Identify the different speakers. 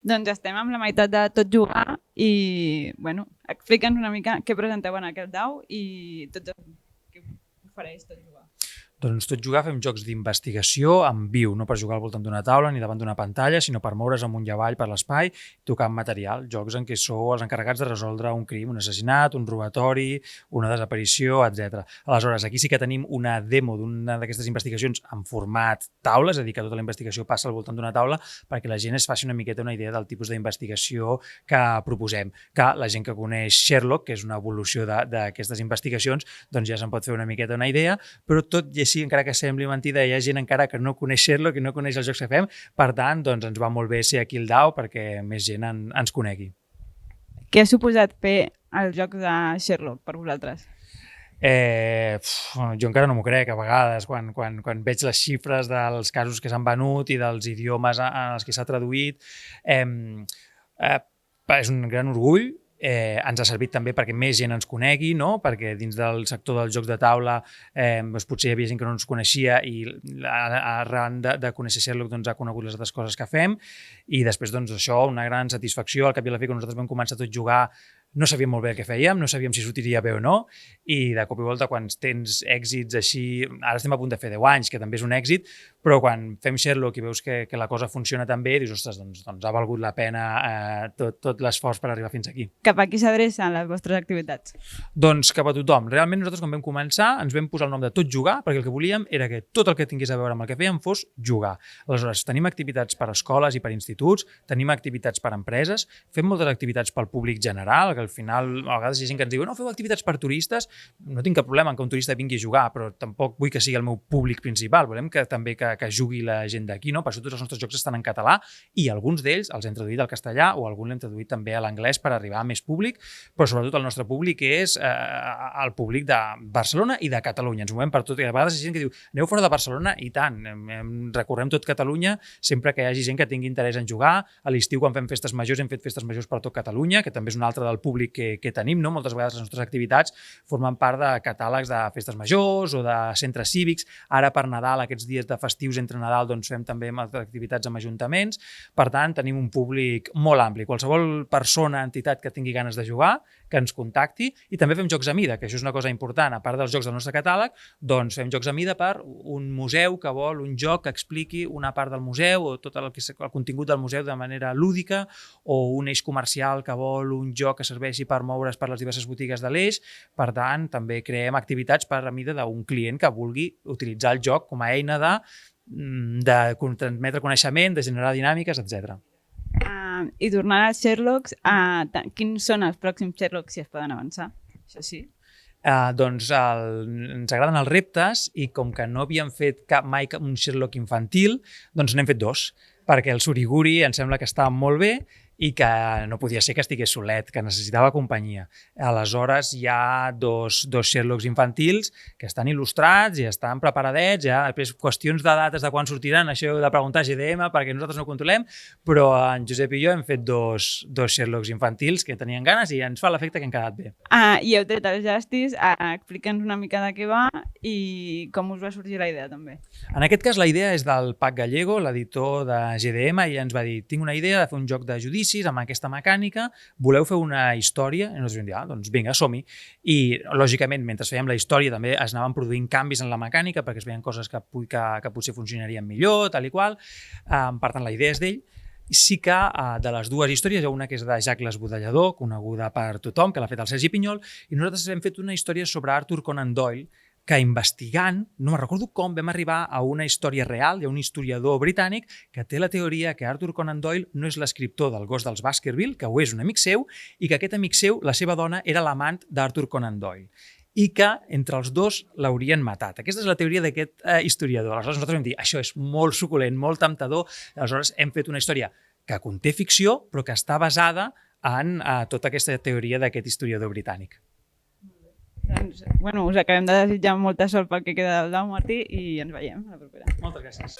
Speaker 1: Doncs estem amb la meitat de Tot Jugar i, bueno, explica'ns una mica què presenteu en aquest DAO i tot el que ofereix Tot Jugar.
Speaker 2: Doncs Tot Jugar fem jocs d'investigació en viu, no per jugar al voltant d'una taula ni davant d'una pantalla, sinó per moure's amunt i avall per l'espai, tocant material, jocs en què sou els encarregats de resoldre un crim, un assassinat, un robatori, una desaparició, etc. Aleshores, aquí sí que tenim una demo d'una d'aquestes investigacions en format taula, és a dir, que tota la investigació passa al voltant d'una taula perquè la gent es faci una miqueta una idea del tipus d'investigació que proposem. Que la gent que coneix Sherlock, que és una evolució d'aquestes investigacions, doncs ja se'n pot fer una miqueta una idea, però tot i així, encara que sembli mentida, hi ha gent encara que no coneix Sherlock i no coneix els jocs que fem, per tant, doncs ens va molt bé ser aquí al DAO perquè més gent ens conegui.
Speaker 1: Què ha suposat fer el joc de Sherlock per vosaltres?
Speaker 2: Jo encara no m'ho crec, a vegades, quan veig les xifres dels casos que s'han venut i dels idiomes en els que s'ha traduït, és un gran orgull. Ens ha servit també perquè més gent ens conegui, no? Perquè dins del sector dels jocs de taula potser hi havia gent que no ens coneixia i arran de conèixer Sherlock ha conegut les altres coses que fem i després això, una gran satisfacció. Al cap i a la fi, quan nosaltres vam començar a Tot Jugar, no sabíem molt bé el que fèiem, no sabíem si sortiria bé o no, i de cop i volta quan tens èxits així, ara estem a punt de fer 10 anys, que també és un èxit, però quan fem Sherlock i veus que la cosa funciona tan bé, dius, ostres, doncs ha valgut la pena tot l'esforç per arribar fins aquí.
Speaker 1: Cap a qui s'adrecen les vostres activitats?
Speaker 2: Doncs cap a tothom. Realment nosaltres quan vam començar ens vam posar el nom de Tot Jugar perquè el que volíem era que tot el que tingués a veure amb el que fèiem fos jugar. Aleshores, tenim activitats per a escoles i per instituts, tenim activitats per a empreses, fem moltes activitats pel públic general, que al final a vegades hi ha gent que ens diu no, feu activitats per turistes, no tinc cap problema en que un turista vingui a jugar, però tampoc vull que sigui el meu públic principal, volem que també que jugui la gent d'aquí, no? Per això tots els nostres jocs estan en català i alguns d'ells els hem traduït al castellà o algun l'hem traduït també a l'anglès per arribar a més públic, però sobretot el nostre públic és el públic de Barcelona i de Catalunya, ens movem per tot, i a vegades hi ha gent que diu aneu fora de Barcelona i tant, recorrem tot Catalunya sempre que hi hagi gent que tingui interès en jugar. A l'estiu quan fem festes majors hem fet festes majors per tot Catalunya, que també és un altre del públic que tenim, no? Moltes vegades les nostres activitats formen part de catàlegs de festes majors o de centres cívics. Ara per Nadal, aquests dies de festius entre Nadal, doncs fem també activitats amb ajuntaments. Per tant, tenim un públic molt ampli. Qualsevol persona, entitat que tingui ganes de jugar, que ens contacti, i també fem jocs a mida, que això és una cosa important. A part dels jocs del nostre catàleg, doncs fem jocs a mida per un museu que vol un joc que expliqui una part del museu o tot el contingut del museu de manera lúdica, o un eix comercial que vol un joc que serveixi per moure's per les diverses botigues de l'eix. Per tant, també creem activitats per a mida d'un client que vulgui utilitzar el joc com a eina de transmetre coneixement, de generar dinàmiques, etc.
Speaker 1: I tornant als Sherlocks, quins són els pròxims Sherlocks, si es poden avançar? Això sí.
Speaker 2: Doncs ens agraden els reptes i com que no havíem fet mai un Sherlock infantil, doncs n'hem fet 2, perquè el Suriguri ens sembla que està molt bé i que no podia ser que estigués solet, que necessitava companyia. Aleshores hi ha dos Sherlocks infantils que estan il·lustrats i estan preparadets, hi ha després qüestions de dates de quan sortiran, això heu de preguntar a GDM perquè nosaltres no ho controlem, però en Josep i jo hem fet dos Sherlocks infantils que tenien ganes i ens fa l'efecte que han quedat bé.
Speaker 1: I heu tret el Justice, explica'ns una mica de què va i com us va sorgir la idea també.
Speaker 2: En aquest cas la idea és del Pac Gallego, l'editor de GDM, i ens va dir, tinc una idea de fer un joc de judici amb aquesta mecànica, voleu fer una història? I nosaltres vam dir, doncs vinga, som-hi. I, lògicament, mentre fèiem la història també es anaven produint canvis en la mecànica perquè es veien coses que potser funcionarien millor, tal i qual. Per tant, la idea és d'ell. Sí que de les 2 històries hi ha una que és de Jacques l'Esbudellador, coneguda per tothom, que l'ha fet el Sergi Pinyol, i nosaltres hem fet una història sobre Arthur Conan Doyle, que investigant, no me'n recordo com, vam arribar a una història real. Hi ha un historiador britànic que té la teoria que Arthur Conan Doyle no és l'escriptor del Gos dels Baskerville, que ho és un amic seu, i que aquest amic seu, la seva dona, era l'amant d'Arthur Conan Doyle, i que entre els dos l'haurien matat. Aquesta és la teoria d'aquest historiador. Aleshores nosaltres vam dir, això és molt suculent, molt temptador. Aleshores hem fet una història que conté ficció, però que està basada en tota aquesta teoria d'aquest historiador britànic.
Speaker 1: Doncs, bueno, us acabem de desitjar molta sort pel que queda del DAO, Martí, i ens veiem a la propera.
Speaker 2: Moltes gràcies.